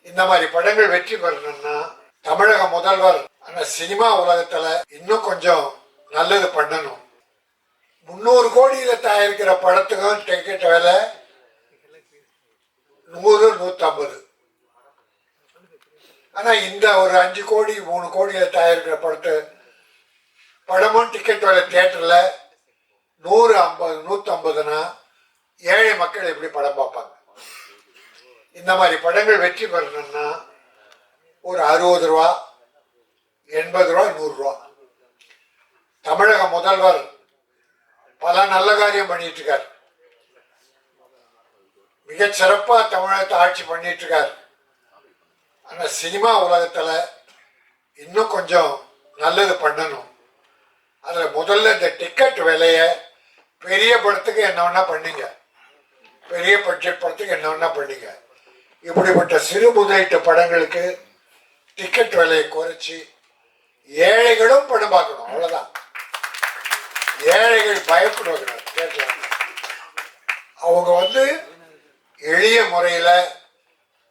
இந்த மாதிரி படங்கள் வெற்றி பெறணும்னா தமிழக முதல்வர் அந்த சினிமா உலகத்துல இன்னும் கொஞ்சம் நல்லது பண்ணணும். 300 கோடியில தயாரிக்கிற படத்துக்கும் டிக்கெட் விலை 100, 150. ஆனா இந்த ஒரு 5 கோடி 3 கோடியில தயாரிக்கிற படமும் டிக்கெட் விலை தியேட்டர்ல 100, 50, 150னா ஏழை மக்கள் எப்படி படம் பார்ப்பாங்க? இந்த மாதிரி படங்கள் வெற்றி பெறணும்னா ஒரு 60 ரூபா, 80 ரூபா, 100 ரூபா. தமிழக முதல்வர் பல நல்ல காரியம் பண்ணிட்டு இருக்கார். மிக சிறப்பா தமிழகத்தை ஆட்சி பண்ணிட்டு இருக்கார். ஆனா சினிமா உலகத்துல இன்னும் கொஞ்சம் நல்லது பண்ணணும். அதுல முதல்ல இந்த டிக்கெட் விலைய பெரிய படத்துக்கு என்ன வேணா பண்ணீங்க, பெரிய பட்ஜெட் படத்துக்கு என்ன வேணா பண்ணீங்க. இப்படிப்பட்ட சிறு முதலீட்டு படங்களுக்கு டிக்கெட் விலையை குறைச்சி ஏழைகளும் படம் பார்க்கணும். அவ்வளவுதான். ஏழைகள் பயப்படுவாங்க. அவங்க எளிய முறையில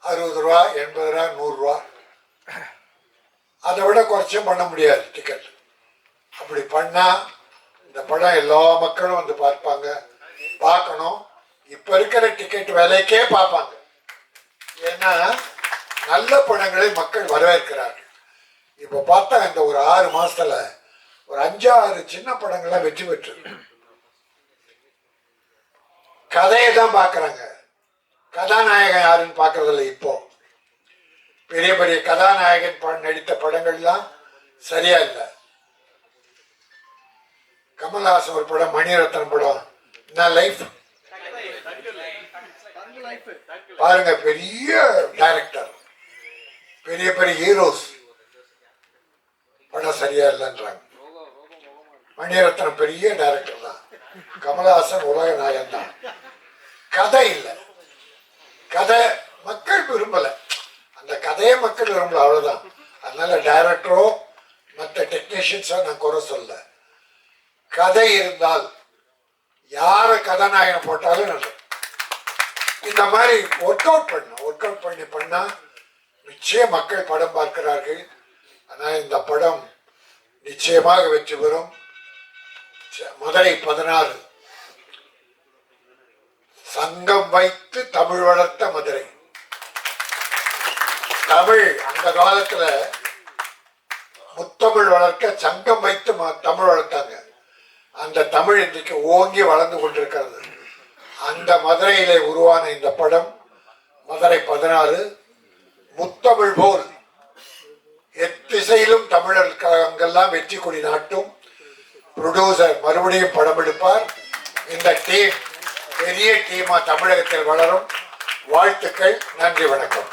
60 ரூபா, 80 ரூபா, 100 ரூபா, அதை விட குறைச்சும் பண்ண முடியாது டிக்கெட். அப்படி பண்ணா இந்த படம் எல்லா மக்களும் பார்க்கணும். இப்ப இருக்கிற டிக்கெட் விலைக்கே பார்ப்பாங்க. ஏன்னா நல்ல படங்களை மக்கள் வரவேற்கிறார்கள். இப்ப பார்த்தா இந்த ஒரு 6 மாசத்துல ஒரு 5-6 சின்ன படங்கள்லாம் வெற்றி பெற்று கதையை தான் பார்க்கறாங்க. கதாநாயகன் யாருன்னு பார்க்கறதில்ல. இப்போ பெரிய பெரிய கதாநாயகன் நடித்த படங்கள்லாம் சரியா இல்லை. கமல்ஹாசன் ஒரு படம், மணிரத்னம் படம், என்ன லைஃப் பாருங்க. பெரிய டைரக்டர், பெரிய பெரிய ஹீரோஸ், படம் சரியா இல்லைன்றாங்க. மணிரத்னம் பெரிய டைரக்டர் தான், கமல்ஹாசன் உலக நாயகன் தான். கதை இல்லை. கதை மக்கள் விரும்பல. அந்த கதையை மக்கள் விரும்பல, அவ்வளவுதான். அதனால டைரக்டரோ மற்ற டெக்னீஷியன்ஸோ நான் குறை சொல்ல. கதை இருந்தால் யார கதாநாயகன் போட்டாலும் நல்லது. இந்த மாதிரி ஒர்க் அவுட் பண்ணா நிச்சயம் மக்கள் படம் பார்க்கிறார்கள். ஆனால் இந்த படம் நிச்சயமாக வெற்றி பெறும். மதுரை 16 சங்கம் வைத்து தமிழ் வளர்த்த மதுரை. தமிழ் அந்த காலத்துல முத்தமிழ் வளர்க்க சங்கம் வைத்து தமிழ் வளர்த்தாங்க. அந்த தமிழ் இன்றைக்கு ஓங்கி வளர்ந்து கொண்டிருக்கிறது. அந்த மதுரையிலே உருவான இந்த படம் மதுரை 16 முத்தமிழ் போல் எத்திசையிலும் தமிழர் கழகங்கள்லாம் வெற்றி கொடி நாட்டும். ப்ரொடியூசர் மறுபடியும் படம் எடுப்பார். இந்த டீம் பெரிய டீமா தமிழகத்தில் வளரும். வாழ்த்துக்கள். நன்றி, வணக்கம்.